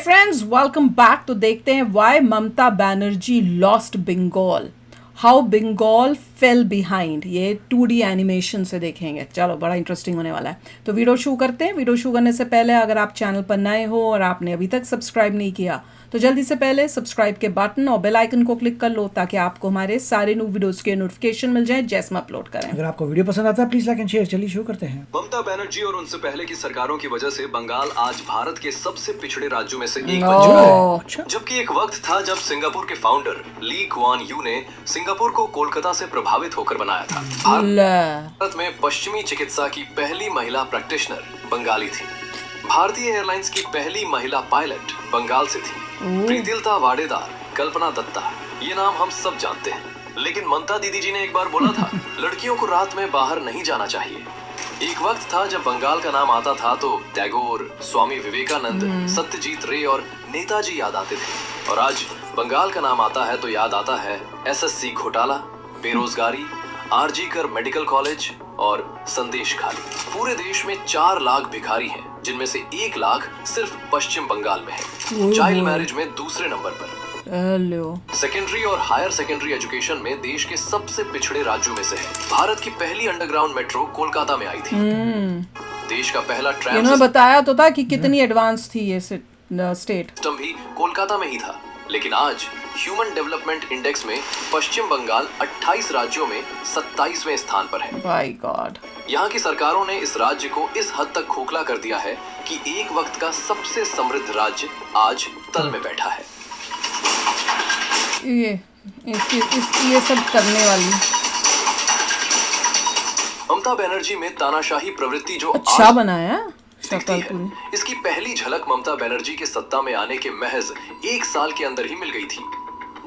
Friends, welcome back. तो देखते हैं why Mamata Banerjee lost Bengal, how Bengal fail behind. ये 2D एनिमेशन से देखेंगे। चलो, बड़ा इंटरेस्टिंग होने वाला है। तो वीडियो शुरू करते हैं। वीडियो शुरू करने से पहले अगर आप चैनल पर नए हो और आपने अभी तक सब्सक्राइब नहीं किया तो जल्दी से पहले सब्सक्राइब के बटन और बेल आइकन को क्लिक कर लो ताकि आपको हमारे सारे न्यू वीडियोस के नोटिफिकेशन मिल जाए जैसे हम अपलोड करें। अगर आपको वीडियो पसंद आता है प्लीज लाइक एंड शेयर। चलिए शुरू करते हैं। ममता बनर्जी और उनसे पहले की सरकारों की वजह से बंगाल आज भारत के सबसे पिछड़े राज्यों में से एक बन चुका है। अच्छा। जबकि एक वक्त था जब सिंगापुर के फाउंडर ली कुआन यू ने सिंगापुर को कोलकाता से प्रभावित होकर बनाया था। भारत में पश्चिमी चिकित्सा की पहली महिला प्रैक्टिशनर बंगाली थी। भारतीय एयरलाइंस की पहली महिला पायलट बंगाल से थी। प्रीतिलता वाडेदार, कल्पना दत्ता, ये नाम हम सब जानते हैं। लेकिन ममता दीदी जी ने एक बार बोला था, लड़कियों को रात में बाहर नहीं जाना चाहिए। एक वक्त था जब बंगाल का नाम आता था तो टैगोर, स्वामी विवेकानंद, सत्यजीत रे और नेताजी याद आते थे। और आज बंगाल का नाम आता है तो याद आता है SSC घोटाला, बेरोजगारी, आरजी कर मेडिकल कॉलेज और संदेश खाली। पूरे देश में 4 लाख भिखारी हैं, जिनमें से 1 लाख सिर्फ पश्चिम बंगाल में है। चाइल्ड मैरिज में दूसरे नंबर पर। सेकेंडरी और हायर सेकेंडरी एजुकेशन में देश के सबसे पिछड़े राज्यों में से है। भारत की पहली अंडरग्राउंड मेट्रो कोलकाता में आई थी। देश का पहला ट्रैम इन्होंने बताया तो था कि कितनी एडवांस थी ये स्टेट सिस्टम भी कोलकाता में ही था। लेकिन आज ह्यूमन डेवलपमेंट इंडेक्स में पश्चिम बंगाल 28 राज्यों में 27वें स्थान पर है। By god. यहाँ की सरकारों ने इस राज्य को इस हद तक खोखला कर दिया है कि एक वक्त का सबसे समृद्ध राज्य आज तल में बैठा है। ये सब करने वाली ममता बनर्जी में तानाशाही प्रवृत्ति जो अच्छा बनाया दिखती है, इसकी पहली झलक ममता बनर्जी के सत्ता में आने के महज 1 साल के अंदर ही मिल गई थी।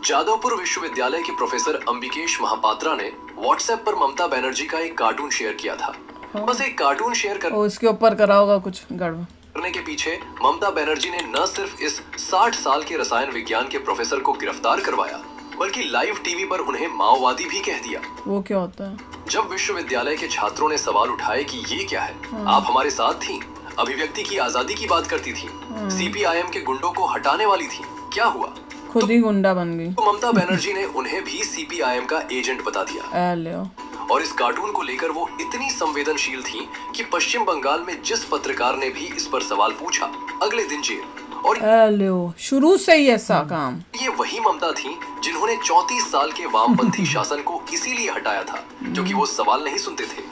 जादवपुर विश्वविद्यालय के प्रोफेसर अंबिकेश महापात्रा ने व्हाट्सएप पर ममता बनर्जी का एक कार्टून शेयर किया था। बस एक कार्टून शेयर कर इसके ऊपर करा होगा कुछ गड़बड़ करने के पीछे ममता बनर्जी ने न सिर्फ इस 60 साल के रसायन विज्ञान के प्रोफेसर को गिरफ्तार करवाया, बल्कि लाइव टीवी पर उन्हें माओवादी भी कह दिया। वो क्या होता है? जब विश्वविद्यालय के छात्रों ने सवाल उठाए कि ये क्या है, आप हमारे साथ थी, अभिव्यक्ति की आजादी की बात करती थी, CPIM के गुंडों को हटाने वाली थी, क्या हुआ? खुद ही गुंडा बन गई। तो ममता बनर्जी ने उन्हें भी CPIM का एजेंट बता दिया। और इस कार्टून को लेकर वो इतनी संवेदनशील थी कि पश्चिम बंगाल में जिस पत्रकार ने भी इस पर सवाल पूछा, अगले दिन जेल। और शुरू से ही ऐसा काम। ये वही ममता थी जिन्होंने 34 साल के वामपंथी शासन को इसीलिए हटाया था क्योंकि वो सवाल नहीं सुनते थे।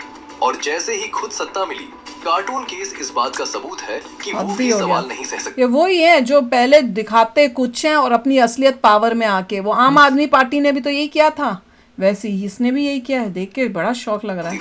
और जैसे ही खुद सत्ता मिली, कार्टून केस इस बात का सबूत है कि वो भी सवाल नहीं सह सकते। ये वही है जो पहले दिखाते कुछ हैं और अपनी असलियत पावर में आके, वो आम आदमी पार्टी ने भी तो यही किया था, वैसे ही इसने भी यही किया है। देख के बड़ा शौक लग रहा है।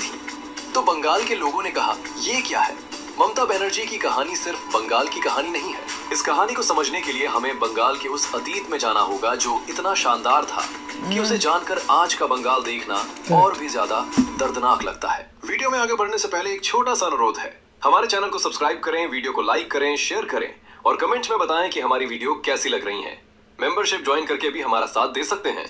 तो बंगाल के लोगों ने कहा, ये क्या है? ममता बनर्जी की कहानी सिर्फ बंगाल की कहानी नहीं है। इस कहानी को समझने के लिए हमें बंगाल के उस अतीत में जाना होगा जो इतना शानदार था कि उसे जानकर आज का बंगाल देखना और भी ज्यादा दर्दनाक लगता है। वीडियो में आगे बढ़ने से पहले एक छोटा सा अनुरोध है, हमारे चैनल को सब्सक्राइब करें, वीडियो को लाइक करें, शेयर करें और कमेंट्स में बताएं कि हमारी वीडियो कैसी लग रही है। मेंबरशिप ज्वाइन करके भी हमारा साथ दे सकते हैं।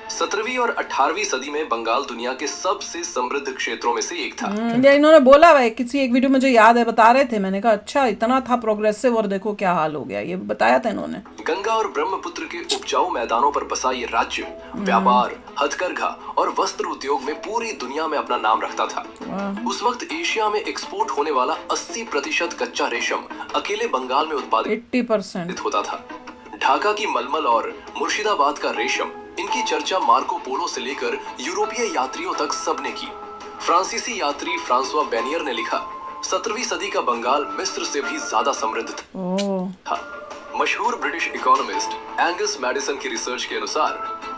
17वीं और 18वीं सदी में बंगाल दुनिया के सबसे समृद्ध क्षेत्रों में से एक था। इन्होंने बोला है किसी एक वीडियो में, मुझे याद है, बता रहे थे। मैंने कहा अच्छा, इतना था प्रोग्रेसिव और देखो क्या हाल हो गया। ये बताया था इन्होंने। गंगा और ब्रह्मपुत्र के उपजाऊ मैदानों पर बसा ये राज्य व्यापार, हथकरघा और वस्त्र उद्योग में पूरी दुनिया में अपना नाम रखता था। उस वक्त एशिया में एक्सपोर्ट होने वाला 80% कच्चा रेशम अकेले बंगाल में उत्पादित 80% होता था। ढाका की मलमल और मुर्शिदाबाद का रेशम, इनकी चर्चा मार्को पोलो से लेकर यूरोपीय यात्रियों तक सबने की। फ्रांसीसी यात्री फ्रांसवा बेनियर ने लिखा, 17वीं सदी का बंगाल मिस्र से भी ज्यादा समृद्ध था। मशहूर ब्रिटिश इकोनॉमिस्ट एंगस मैडिसन की रिसर्च के अनुसार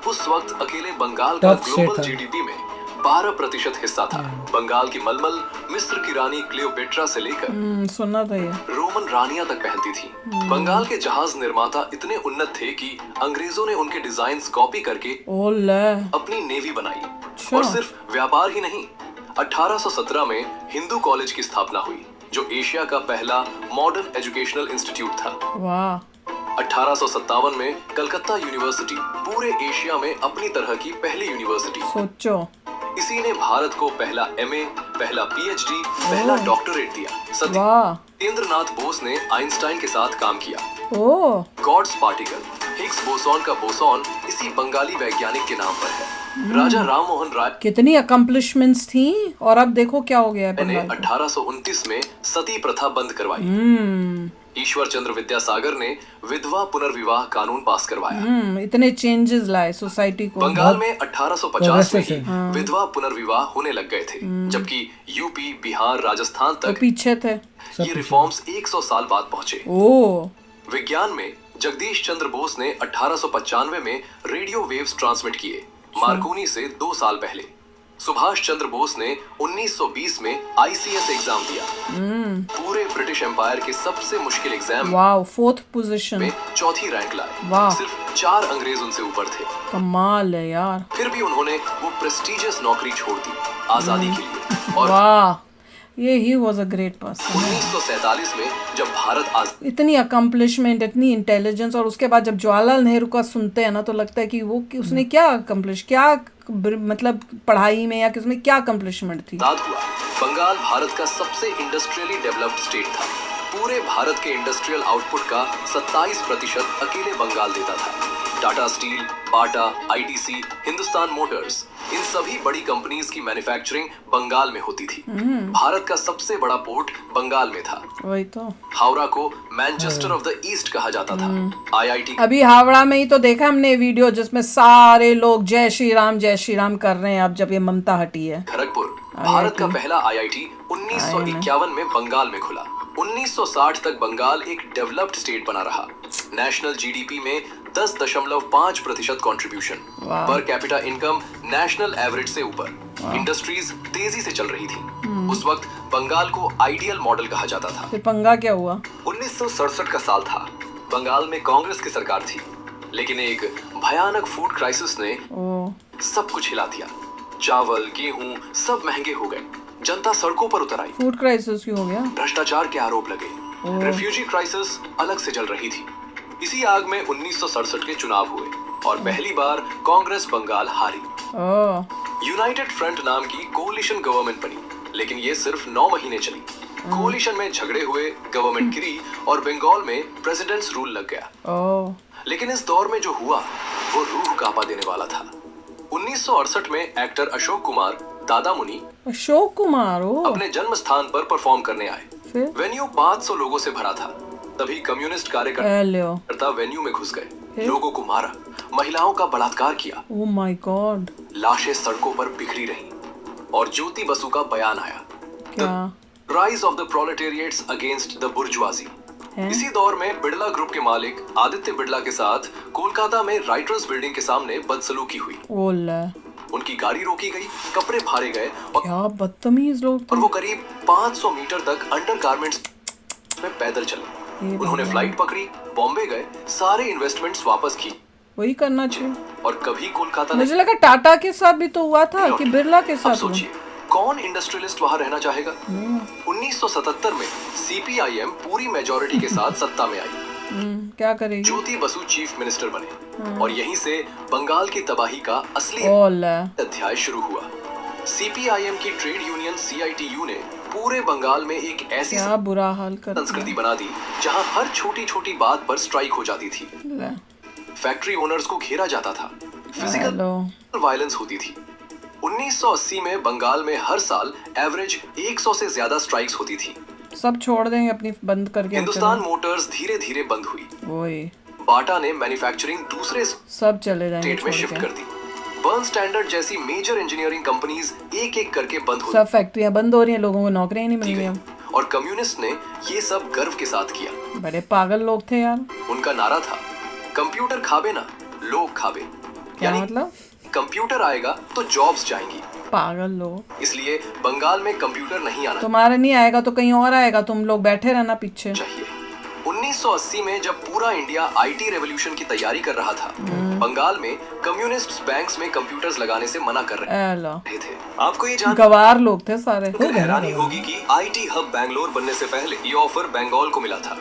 उस वक्त अकेले बंगाल का ग्लोबल GDP में 12% हिस्सा था। बंगाल की मलमल मिस्र की रानी क्लियोपेट्रा से लेकर सुना था ये रोमन रानियां तक पहनती थी। बंगाल के जहाज निर्माता इतने उन्नत थे कि अंग्रेजों ने उनके डिजाइन्स कॉपी करके अपनी नेवी बनाई। और सिर्फ व्यापार ही नहीं, 1817 में हिंदू कॉलेज की स्थापना हुई जो एशिया का पहला मॉडर्न एजुकेशनल इंस्टीट्यूट था। 1857 में कलकत्ता यूनिवर्सिटी पूरे एशिया में अपनी तरह की पहली यूनिवर्सिटी। सोचो, इसी ने भारत को पहला MA, पहला PhD, पहला डॉक्टरेट दिया। सत्येंद्र नाथ बोस ने आइंस्टाइन के साथ काम किया। ओह गॉड्स पार्टिकल हिग्स बोसॉन का बोसॉन इसी बंगाली वैज्ञानिक के नाम पर है। राजा राम मोहन राय कितनी अकम्पलिशमेंट्स थी, और अब देखो क्या हो गया है ने बंगाल को। 1829 में सती प्रथा बंद करवाई। ईश्वर चंद्र विद्यासागर ने विधवा पुनर्विवाह कानून पास करवाया। इतने चेंजेस लाए सोसाइटी को। बंगाल में 1850 में ही progressive विधवा पुनर्विवाह होने लग गए थे, जबकि यूपी, बिहार, राजस्थान तो तक पीछे थे। ये रिफॉर्म्स 100 साल बाद पहुंचे। ओह विज्ञान में जगदीश चंद्र बोस ने 1895 में रेडियो वेव्स ट्रांसमिट किए, मार्कोनी से 2 साल पहले। सुभाष चंद्र बोस ने 1920 में आईसीएस एग्जाम दिया। पूरे ब्रिटिश एम्पायर के सबसे मुश्किल एग्जाम वाओ, 4th पोजीशन, में चौथी रैंक लाए। वाह। सिर्फ 4 अंग्रेज उनसे ऊपर थे। कमाल है यार। फिर भी उन्होंने वो प्रेस्टिजियस नौकरी छोड़ दी आजादी के लिए। और वाह, ये he was a great person. 1947 में जब भारत इतनी अकम्पलिशमेंट, इतनी इंटेलिजेंस, और उसके बाद जब जवाहरलाल नेहरू का सुनते हैं ना तो लगता है कि वो कि उसने क्या अकम्पलिश, क्या मतलब पढ़ाई में या किसमें क्या अकम्पलिशमेंट थी। आजाद हुआ, बंगाल भारत का सबसे इंडस्ट्रियली डेवलप्ड स्टेट था। पूरे भारत के इंडस्ट्रियल आउटपुट का 27% अकेले बंगाल देता था। टाटा स्टील, बाटा, आईटीसी, हिंदुस्तान मोटर्स, इन सभी बड़ी कंपनीज की मैन्युफैक्चरिंग बंगाल में होती थी। भारत का सबसे बड़ा पोर्ट बंगाल में था। वही तो। हावड़ा को मैनचेस्टर ऑफ द ईस्ट कहा जाता था। आईआईटी अभी हावड़ा में ही तो देखा हमने वीडियो जिसमें सारे लोग जय श्री राम कर रहे हैं अब जब ये ममता हटी है। खड़गपुर भारत का पहला आईआईटी 1951 में बंगाल में खुला। 1960 तक बंगाल एक डेवलप्ड स्टेट बना रहा। नेशनल जीडीपी में 10.5% contribution, per capita income national average से ऊपर। इंडस्ट्रीज तेजी से चल रही थी। उस वक्त बंगाल को आइडियल मॉडल कहा जाता था। फिर पंगा क्या हुआ? 1967 का साल था। बंगाल में कांग्रेस की सरकार थी, लेकिन एक भयानक फूड क्राइसिस ने सब कुछ हिला दिया। चावल, गेहूं सब महंगे हो गए। जनता सड़कों पर उतर आई। फूड क्राइसिस क्यों हो गया? भ्रष्टाचार के आरोप लगे। रेफ्यूजी क्राइसिस अलग से चल रही थी। इसी आग में 1967 के चुनाव हुए और पहली बार कांग्रेस बंगाल हारी। यूनाइटेड फ्रंट नाम की कोलिशन गवर्नमेंट बनी, लेकिन ये सिर्फ 9 महीने चली। कोलिशन में झगड़े हुए, गवर्नमेंट गिरी और बंगाल में प्रेसिडेंट्स रूल लग गया। लेकिन इस दौर में जो हुआ वो रूह कांपा देने वाला था। 1968 में एक्टर अशोक कुमार, दादा मुनि, अपने जन्म स्थान पर परफॉर्म करने आए। वेन्यू 500 लोगों से भरा था। तभी कम्युनिस्ट कार्यकर्ता वेन्यू में घुस गए, लोगों को मारा, महिलाओं का बलात्कार किया। Oh my God. लाशें सड़कों पर बिखरी रहीं और ज्योति बसु का बयान आया, the rise of the proletariats against the bourgeoisie. इसी दौर में बिड़ला ग्रुप के मालिक आदित्य बिड़ला के साथ कोलकाता में राइटर्स बिल्डिंग के सामने बदसलूकी हुई। उनकी गाड़ी रोकी गई, कपड़े फाड़े गए और क्या बदतमीज लोग थे। और वो करीब 500 मीटर तक अंडरगारमेंट्स में पैदल चले। उन्होंने फ्लाइट पकड़ी, बॉम्बे गए, सारे इन्वेस्टमेंट्स वापस की। वही करना चाहिए। और कभी कोलकाता मुझे लगा टाटा के साथ भी तो हुआ था कि बिरला के साथ। सोचिए कौन इंडस्ट्रियलिस्ट वहां रहना चाहेगा। 1977 में सीपीआईएम पूरी मेजॉरिटी के साथ सत्ता में आई। क्या करेगी? ज्योति बसु चीफ मिनिस्टर बने और यहीं से बंगाल की तबाही का असली अध्याय शुरू हुआ। सीपीआईएम की ट्रेड यूनियन सीआईटीयू ने पूरे बंगाल में एक ऐसी बुरा हाल संस्कृति बना दी जहां हर छोटी छोटी बात पर स्ट्राइक हो जाती थी। फैक्ट्री ओनर्स को घेरा जाता था, फिजिकल वायलेंस होती थी। 1980 में बंगाल में हर साल एवरेज 100 से ज्यादा स्ट्राइक्स होती थी। सब छोड़ देंगे अपनी, बंद करके। हिंदुस्तान मोटर्स धीरे धीरे बंद हुई। बाटा ने मैन्युफैक्चरिंग दूसरे सब चले जाएंगे, स्टेट में शिफ्ट कर दी। बर्न स्टैंडर्ड जैसी मेजर इंजीनियरिंग कंपनीज एक एक करके बंद हो, सब फैक्ट्रियां बंद हो रही हैं, लोगों को नौकरियां नहीं मिल रही। और कम्युनिस्ट ने ये सब गर्व के साथ किया। बड़े पागल लोग थे यार। उनका नारा था, कंप्यूटर खाबे ना लोग खाबे। क्या मतलब? कंप्यूटर आएगा तो जॉब्स जाएंगी। पागल लोग। इसलिए बंगाल में कंप्यूटर नहीं आना, तुम्हारा नहीं आएगा तो कहीं और आएगा, तुम लोग बैठे रहना पीछे चाहिए। 1980 में जब पूरा इंडिया आईटी रेवोल्यूशन की तैयारी कर रहा था, बंगाल में कम्युनिस्ट बैंक्स में कंप्यूटर्स लगाने से मना कर रहे थे। आपको ये जान गवार लोग थे सारे। हैरानी होगी कि आईटी हब बैंगलोर बनने से पहले ये ऑफर बंगाल को मिला था,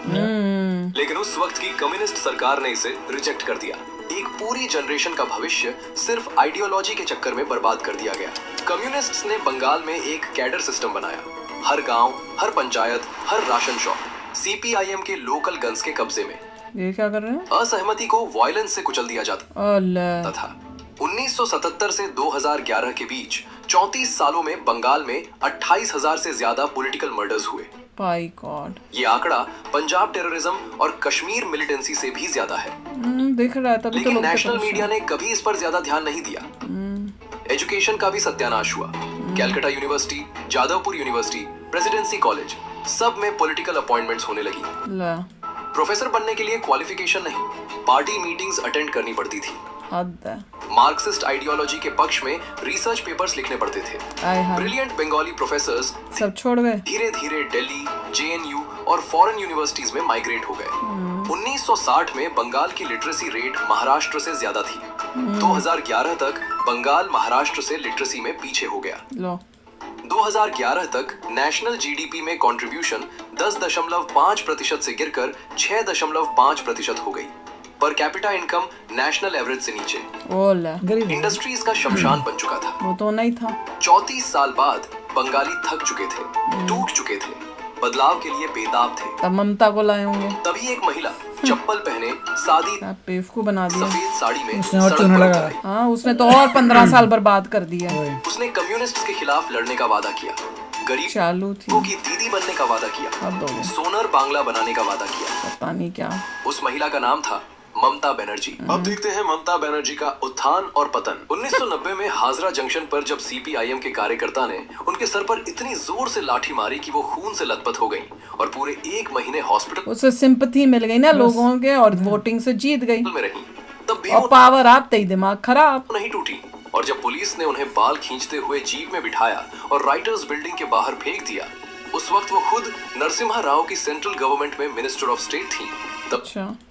लेकिन उस वक्त की कम्युनिस्ट सरकार ने इसे रिजेक्ट कर दिया। एक पूरी जनरेशन का भविष्य सिर्फ आइडियोलॉजी के चक्कर में बर्बाद कर दिया गया। कम्युनिस्ट्स ने बंगाल में एक कैडर सिस्टम बनाया। हर गांव, हर पंचायत, हर राशन शॉप सीपीआईएम के लोकल गन्स के कब्जे में। ये क्या कर रहे हैं? असहमति को वायलेंस से कुचल दिया जाता अल्लाह। था। 1977 से 2011 के बीच 34 सालों में बंगाल में 28,000 से ज्यादा पॉलिटिकल मर्डर्स हुए। By god. ये आंकड़ा पंजाब टेररिज्म और कश्मीर मिलिटेंसी से भी ज्यादा है। दिख रहा है, तभी तो लेकिन लोग नेशनल मीडिया ने कभी इस पर ज्यादा ध्यान नहीं दिया। एजुकेशन का भी सत्यानाश हुआ। Calcutta university, Jadavpur university, presidency college, सब में पॉलिटिकल अपॉइंटमेंट्स होने लगी। प्रोफेसर बनने के लिए क्वालिफिकेशन नहीं, पार्टी मीटिंग्स अटेंड करनी पड़ती थी। हद है। मार्क्सिस्ट आइडियोलॉजी के पक्ष में रिसर्च पेपर्स लिखने पड़ते थे। आय हाय। ब्रिलियंट बंगाली प्रोफेसर्स सब छोड़ गए। धीरे धीरे दिल्ली, जेएनयू और फॉरेन यूनिवर्सिटीज में माइग्रेट हो गए। 1960 में बंगाल की लिटरेसी रेट महाराष्ट्र से ज्यादा थी। 2011 तक बंगाल महाराष्ट्र से लिटरेसी में पीछे हो गया। लो। 2011 तक नेशनल जीडीपी में कंट्रीब्यूशन 10.5% से गिरकर 6.5% हो गई। Per capita income national average से नीचे। ओला। इंडस्ट्रीज का शमशान बन चुका था। वो तो नहीं था। 34 साल बाद बंगाली थक चुके थे, टूट चुके थे, बदलाव के लिए बेताब थे। तब ममता को लाए होंगे। तभी एक महिला चप्पल पहने, सादी बेवकूफ बना दिया। सफेद साड़ी में उसने और सड़क चूना पर लगा। उतर आई। हाँ, उसने तो और 15 साल बर्बाद कर दिया। उसने कम्युनिस्ट के खिलाफ लड़ने का वादा किया, गरीब चालू थी। की दीदी बनने का वादा किया, अब हो गया। सोनर बांग्ला बनाने का वादा किया। पता नहीं क्या। उस महिला का नाम था ममता बनर्जी। अब देखते हैं ममता बनर्जी का उत्थान और पतन। 1990 में हाजरा जंक्शन पर जब सीपीआईएम के कार्यकर्ता ने उनके सर पर इतनी जोर से लाठी मारी कि वो खून से लथपथ हो गई और पूरे 1 महीने हॉस्पिटल उससे सिंपैथी मिल गई ना लोगों के और वोटिंग से जीत गई। में रही। तब भी और वो पावर आते ही दिमाग खराब। नहीं टूटी और जब पुलिस ने उन्हें बाल खींचते हुए जीप में बिठाया और राइटर्स बिल्डिंग के बाहर फेंक दिया, उस वक्त वो खुद नरसिम्हा राव की सेंट्रल गवर्नमेंट में मिनिस्टर ऑफ स्टेट थी। तब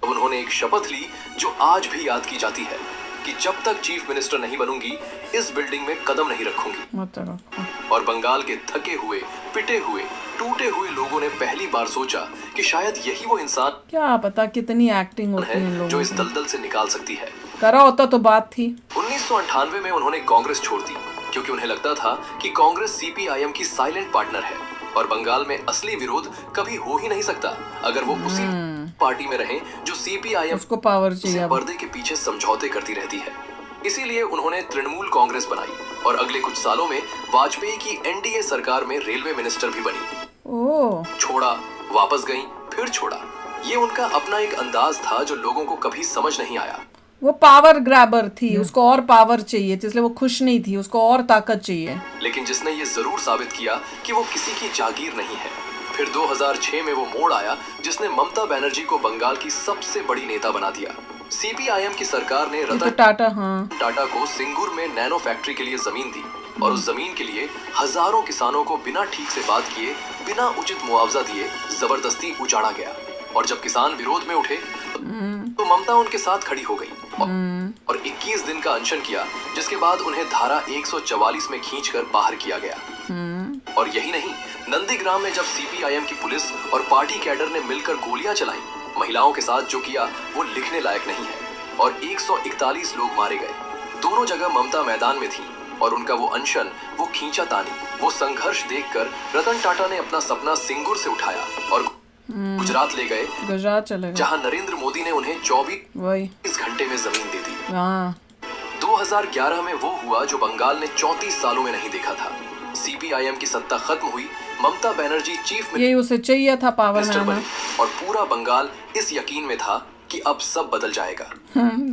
उन्होंने एक शपथ ली जो आज भी याद की जाती है कि जब तक चीफ मिनिस्टर नहीं बनूंगी इस बिल्डिंग में कदम नहीं रखूंगी। मत रखो। और बंगाल के थके हुए, पिटे हुए, टूटे हुए लोगों ने पहली बार सोचा कि शायद यही वो इंसान क्या पता कितनी एक्टिंग होती है इन है लोगों जो इस की। दलदल से निकाल सकती है। करा होता तो बात थी। 1998 में उन्होंने कांग्रेस छोड़ दी क्योंकि उन्हें लगता था कि कांग्रेस सीपीआईएम की साइलेंट पार्टनर है और बंगाल में असली विरोध कभी हो ही नहीं सकता अगर वो उसी पार्टी में रहे जो सीपीआईएम उसको पावर चाहिए अब। पर्दे के पीछे समझौते करती रहती है। इसीलिए उन्होंने तृणमूल कांग्रेस बनाई और अगले कुछ सालों में वाजपेयी की एनडीए सरकार में रेलवे मिनिस्टर भी बनी। ओह। छोड़ा, वापस गई, फिर छोड़ा। ये उनका अपना एक अंदाज था जो लोगों को कभी समझ नहीं आया। वो पावर ग्रैबर थी, उसको और पावर चाहिए, इसलिए वो खुश नहीं थी, उसको और ताकत चाहिए। लेकिन जिसने ये जरूर साबित किया कि वो किसी की जागीर नहीं है। फिर 2006 में वो मोड़ आया जिसने ममता बनर्जी को बंगाल की सबसे बड़ी नेता बना दिया। सीपीआईएम की सरकार ने ये तो रतन टाटा, हाँ। टाटा को सिंगूर में नैनो फैक्ट्री के लिए जमीन दी और उस जमीन के लिए हजारों किसानों को बिना ठीक से बात किए, बिना उचित मुआवजा दिए जबरदस्ती उजाड़ा गया। और जब किसान विरोध में उठे तो ममता उनके साथ खड़ी हो गई और 21 दिन का अनशन किया, जिसके बाद उन्हें धारा 144 में खींचकर बाहर किया गया। और यही नहीं, नंदीग्राम में जब सीपीआईएम की पुलिस और पार्टी कैडर ने मिलकर गोलियां चलाई, महिलाओं के साथ जो किया वो लिखने लायक नहीं है और 141 लोग मारे गए। दोनों जगह ममता मैदान में थी और उनका वो अनशन, वो खींचातानी, वो संघर्ष देखकर रतन टाटा ने अपना सपना सिंगूर से उठाया और गुजरात ले गए, गुजरात चले गए, जहां नरेंद्र मोदी ने उन्हें 24 घंटे में जमीन दे दी। हाँ। 2011 में वो हुआ जो बंगाल ने 34 सालों में नहीं देखा था। सीपीआईएम की सत्ता खत्म हुई, ममता बनर्जी चीफ यही उसे चाहिए था, पावर में मिनिस्टर आना। बनी और पूरा बंगाल इस यकीन में था कि अब सब बदल जाएगा।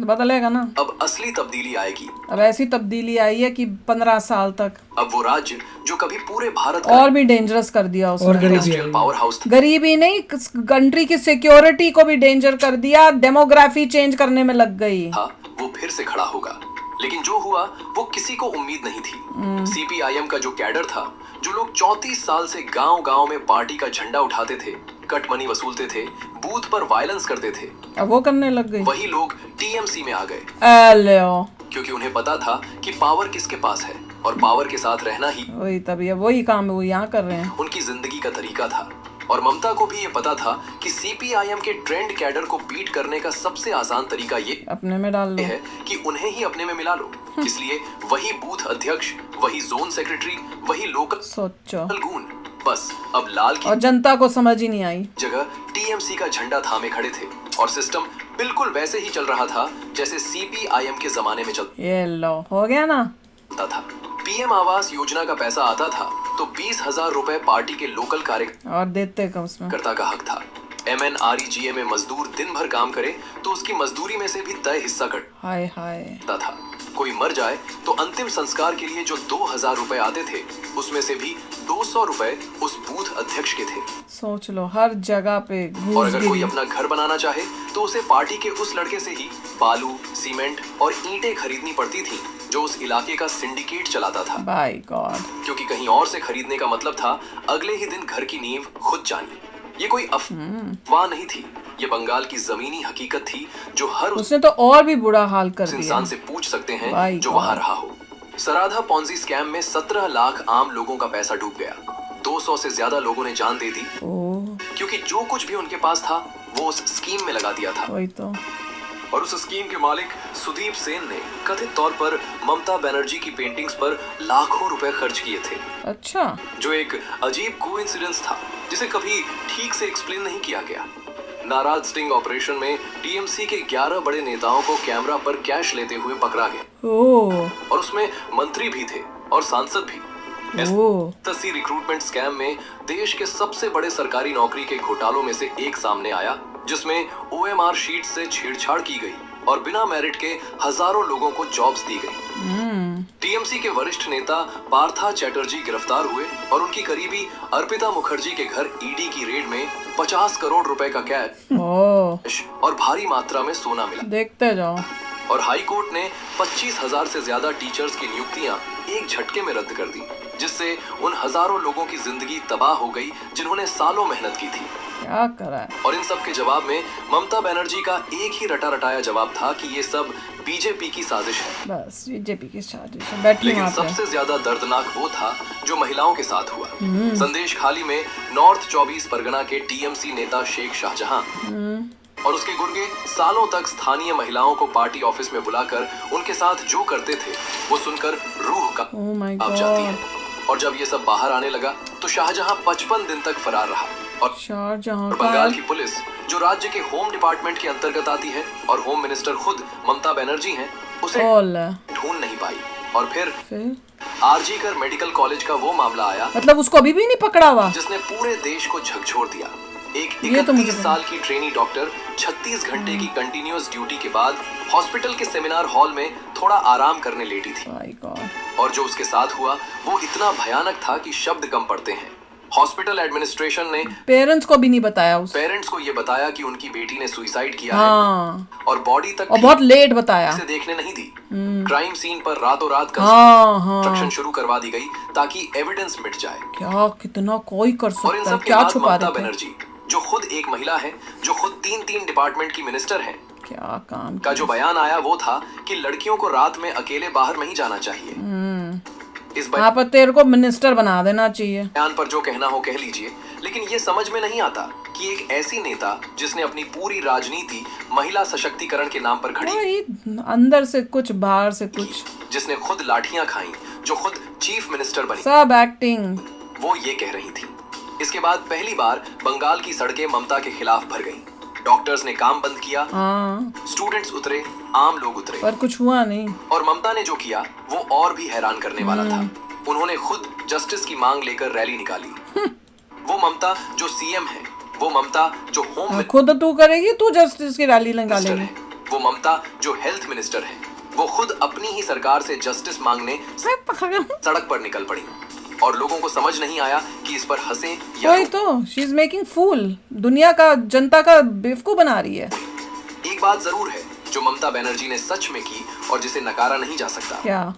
बदलेगा ना। अब असली तब्दीली आएगी। अब ऐसी तब्दीली आई है कि 15 साल तक। अब वो राज्य जो कभी पूरे भारत और भी डेंजरस कर दिया और उसने। इंडस्ट्रियल पावर हाउस था, गरीबी नहीं, कंट्री की सिक्योरिटी को भी डेंजर कर दिया, डेमोग्राफी चेंज करने में लग गई। वो फिर से खड़ा होगा। लेकिन जो हुआ वो किसी को उम्मीद नहीं थी। सीपीआईएम का जो कैडर था, जो लोग 34 साल से गांव-गांव में पार्टी का झंडा उठाते थे, कट मनी वसूलते थे, बूथ पर वायलेंस करते थे, अब वो करने लग गई। वही लोग टीएमसी में आ गए। क्योंकि उन्हें पता था कि पावर किसके पास है और पावर के साथ रहना ही वही तभी वही काम वो यहाँ कर रहे हैं। उनकी जिंदगी का तरीका था। और ममता को भी ये पता था कि सीपीआईएम के ट्रेंड कैडर को बीट करने का सबसे आसान तरीका ये अपने में डाल लो है कि उन्हें ही अपने में मिला लो। इसलिए वही बूथ अध्यक्ष, वही जोन सेक्रेटरी, वही लोकल सोचो। बस अब लाल की और जनता को समझ ही नहीं आई। जगह टीएमसी का झंडा थामे खड़े थे और सिस्टम बिल्कुल वैसे ही चल रहा था जैसे CPIM के जमाने में चलता ये लो हो गया ना। था। PM आवास योजना का पैसा आता था तो 20,000 रुपए पार्टी के लोकल कार्यकर्ता और देते कम उसमें। का हक था। MNREGA में मजदूर दिन भर काम करे तो उसकी मजदूरी में से भी तय हिस्सा हाय हाय। कटता था। कोई मर जाए तो अंतिम संस्कार के लिए जो 2,000 रुपए आते थे उसमें से भी 200 रुपए उस बूथ अध्यक्ष के थे। सोच लो हर जगह पे और अगर कोई घूस अपना घर बनाना चाहे तो उसे पार्टी के उस लड़के से ही बालू, सीमेंट और ईंटें खरीदनी पड़ती थी जो उस इलाके का सिंडिकेट चलाता था। By god. क्योंकि कहीं और से खरीदने का मतलब था अगले ही दिन घर की नींव खुद जानी। ये कोई अफवाह नहीं थी, ये बंगाल की जमीनी हकीकत थी जो हर उसने तो और भी बुरा हाल कर उस दिया। इंसान से पूछ सकते हैं भाई जो God। वहां रहा हो। सराधा पॉन्जी स्कैम में 17 लाख आम लोगों का पैसा डूब गया। 200 से ज्यादा लोगों ने जान दे दी ओह क्योंकि जो कुछ भी उनके पास था वो उस स्कीम में लगा दिया था। वही तो। और उस स्कीम के मालिक सुदीप सेन ने कथित तौर पर ममता बनर्जी की पेंटिंग्स पर लाखों रुपए खर्च किए थे। अच्छा। जो एक अजीब कोइंसिडेंस था जिसे कभी ठीक से एक्सप्लेन नहीं किया गया। नाराज स्टिंग ऑपरेशन में TMC के 11 बड़े नेताओं को कैमरा पर कैश लेते हुए पकड़ा गया ओह और उसमें मंत्री भी थे और सांसद भी। ओह SSC रिक्रूटमेंट स्कैम में देश के सबसे बड़े सरकारी नौकरी के घोटालों में से एक सामने आया जिसमें OMR शीट से छेड़छाड़ की गई और बिना मेरिट के हजारों लोगों को जॉब्स दी गई। TMC के वरिष्ठ नेता पार्था चैटर्जी गिरफ्तार हुए और उनकी करीबी अर्पिता मुखर्जी के घर ED की रेड में 50 करोड़ रुपए का कैश ओह और भारी मात्रा में सोना मिला। देखते जाओ। और हाई कोर्ट ने 25,000 से ज्यादा टीचर्स की नियुक्तियां एक झटके में रद्द कर दी जिससे उन हजारों लोगों की जिंदगी तबाह हो गई जिन्होंने सालों मेहनत की थी। क्या करा है? और इन सब के जवाब में ममता बनर्जी का एक ही रटा रटाया जवाब था कि ये सब BJP की साजिश है। बस बीजेपी की साजिश है। बैठी लेकिन वहाँ पे। सबसे ज्यादा दर्दनाक वो था जो महिलाओं के साथ हुआ। संदेश खाली में नॉर्थ 24 परगना के TMC नेता शेख शाहजहां और उसके गुर्गे सालों तक स्थानीय महिलाओं को पार्टी ऑफिस में बुलाकर उनके साथ जो करते थे वो सुनकर रूह का Oh my अब जाती है। God। और जब ये सब बाहर आने लगा तो शाहजहां 55 दिन तक फरार रहा और शाहजहां का बंगाल की पुलिस जो राज्य के होम डिपार्टमेंट के अंतर्गत आती है और होम मिनिस्टर खुद ममता बनर्जी हैं उसे ओला ढूंढ नहीं पाई। और फिर फिर RG कर मेडिकल कॉलेज का वो मामला आया मतलब उसको अभी भी नहीं पकड़ा हुआ। जिसने पूरे देश को झकझोर दिया। एक ये तो मुझे 31 साल की ट्रेनी डॉक्टर 36 घंटे की कंटिन्यूअस ड्यूटी के बाद हॉस्पिटल के सेमिनार हॉल में थोड़ा आराम करने लेटी थी माय गॉड। और जो उसके साथ हुआ वो इतना भयानक था कि शब्द कम पड़ते हैं। हॉस्पिटल एडमिनिस्ट्रेशन ने पेरेंट्स को भी नहीं बताया उस। पेरेंट्स को ये बताया कि उनकी बेटी ने सुसाइड किया है हाँ और बॉडी तक और बहुत लेट बताया। से देखने नहीं दी। क्राइम सीन पर रातों रात हाँ हाँ कंस्ट्रक्शन शुरू करवा दी गई ताकि एविडेंस मिट जाए। क्या कितना कोई कर और इन सकता है। सब के क्या बाद छुपा ममता रहे थे। बनर्जी जो खुद एक महिला है जो खुद 3 डिपार्टमेंट की मिनिस्टर है क्या काम का जो बयान आया वो था कि लड़कियों को रात में अकेले बाहर नहीं जाना चाहिए। इस यहाँ पर तेरे को मिनिस्टर बना देना चाहिए। बयान पर जो कहना हो कह लीजिए, लेकिन ये समझ में नहीं आता कि एक ऐसी नेता जिसने अपनी पूरी राजनीति महिला सशक्तिकरण के नाम पर खड़ी वही अंदर से कुछ बाहर से कुछ जिसने खुद लाठियां खाई, जो खुद चीफ मिनिस्टर बनी, सब एक्टिंग। वो ये कह रही थी। इसके बाद पहली बार बंगाल की सड़कें ममता के खिलाफ भर गईं। डॉक्टर्स ने काम बंद किया, हाँ स्टूडेंट्स उतरे, आम लोग उतरे पर कुछ हुआ नहीं। और ममता ने जो किया वो और भी हैरान करने वाला था। उन्होंने खुद जस्टिस की मांग लेकर रैली निकाली। वो ममता जो CM है, वो ममता जो होम खुद तू करेगी, तू जस्टिस की रैली मिनिस्टर निकालेगी। है, वो ममता जो हेल्थ मिनिस्टर है, वो खुद अपनी ही सरकार से जस्टिस मांगने सड़क पर निकल पड़ी और लोगों को समझ नहीं आया कि इस पर हंसे या वही तो शी इज मेकिंग फूल। दुनिया का जनता का बेवकूफ बना रही है। एक बात जरूर है जो ममता बनर्जी ने सच में की और जिसे नकारा नहीं जा सकता। क्या?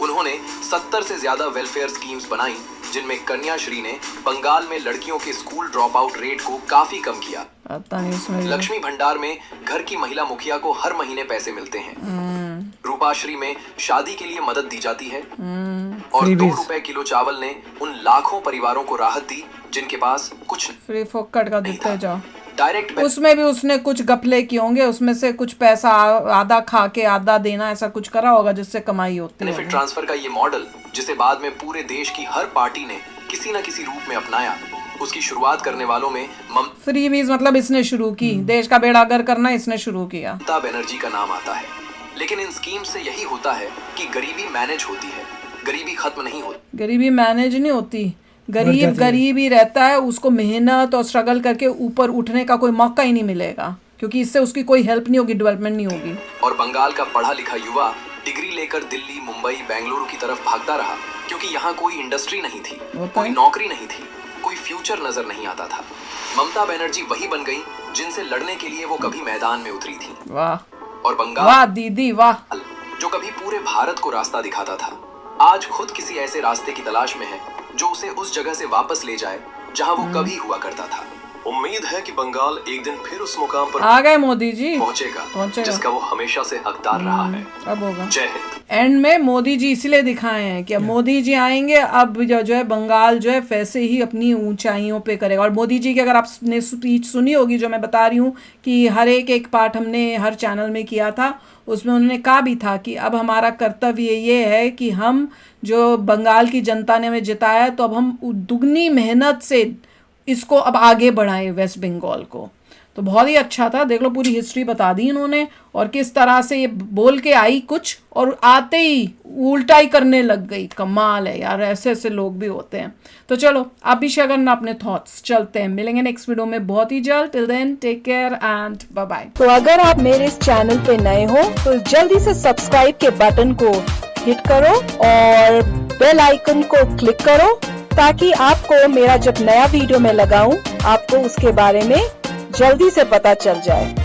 उन्होंने 70 से ज्यादा वेलफेयर स्कीम्स बनाई जिनमें कन्याश्री ने बंगाल में लड़कियों के स्कूल ड्रॉप आउट रेट को काफी कम किया। पता नहीं इसमें लक्ष्मी भंडार में घर की महिला मुखिया को हर महीने पैसे मिलते हैं। रूपाश्री में शादी के लिए मदद दी जाती है और 2 रुपए किलो चावल ने उन लाखों परिवारों को राहत दी जिनके पास कुछ फ्री फोकट का देते जाओ। डायरेक्ट उसमें भी उसने कुछ गफले किए होंगे, उसमें से कुछ पैसा आधा खा के आधा देना, ऐसा कुछ करा होगा जिससे कमाई होती है। बेनिफिट ट्रांसफर का ये मॉडल जिसे बाद में पूरे देश की हर पार्टी ने किसी न किसी रूप में अपनाया, उसकी शुरुआत करने वालों में फ्रीबीज मतलब इसने शुरू की, देश का बेड़ा गर्क करना इसने शुरू किया। ममता बनर्जी का नाम आता है, लेकिन इन स्कीम से यही होता है कि गरीबी मैनेज होती है, गरीबी खत्म नहीं होती। गरीबी मैनेज नहीं होती, गरीब गरीब ही रहता है, उसको मेहनत और स्ट्रगल करके ऊपर उठने का कोई मौका ही नहीं मिलेगा, क्योंकि इससे उसकी कोई हेल्प नहीं होगी, डेवलपमेंट नहीं होगी। और बंगाल का पढ़ा लिखा युवा डिग्री लेकर दिल्ली, मुंबई, बेंगलुरु की तरफ भागता रहा, क्योंकि यहाँ कोई इंडस्ट्री नहीं थी, कोई नौकरी नहीं थी, कोई फ्यूचर नजर नहीं आता था। ममता बनर्जी वही बन गई जिनसे लड़ने के लिए वो कभी मैदान में उतरी थी। वाह। और बंगाल, वाह दीदी वाह, जो कभी पूरे भारत को रास्ता दिखाता था, आज खुद किसी ऐसे रास्ते की तलाश में है जो उसे उस जगह से वापस ले जाए जहां वो कभी हुआ करता था। उम्मीद है कि बंगाल एक दिन फिर उस मुकाम पर आ गए मोदी जी, पहुंचेगा जिसका वो हमेशा से हकदार रहा है। अब होगा। जय हिंद। एंड में मोदी जी इसलिए दिखाए हैं कि अब मोदी जी आएंगे, अब जो है बंगाल जो है वैसे ही अपनी ऊंचाइयों पे करेगा। और मोदी जी की अगर आपने स्पीच सुनी होगी, जो मैं बता रही हूँ कि हर एक पार्ट हमने हर चैनल में किया था, उसमें उन्होंने कहा भी था कि अब हमारा कर्तव्य ये है कि हम जो बंगाल की जनता ने हमें जिताया है, तो अब हम दुगनी मेहनत से इसको अब आगे बढ़ाएं वेस्ट बंगाल को। तो बहुत ही अच्छा था, देख लो पूरी हिस्ट्री बता दी इन्होंने, और किस तरह से ये बोल के आई कुछ और आते ही उल्टा ही करने लग गई। कमाल है यार, ऐसे ऐसे लोग भी होते हैं। तो चलो आप भी शेयर करना अपने थॉट्स। चलते हैं, मिलेंगे नेक्स्ट वीडियो में बहुत ही जल्द। Till then take care and bye bye. तो अगर आप मेरे इस चैनल पे नए हो तो जल्दी से सब्सक्राइब के बटन को हिट करो और बेल आइकन को क्लिक करो, ताकि आपको मेरा जब नया वीडियो मैं लगाऊं आपको उसके बारे में जल्दी से पता चल जाए।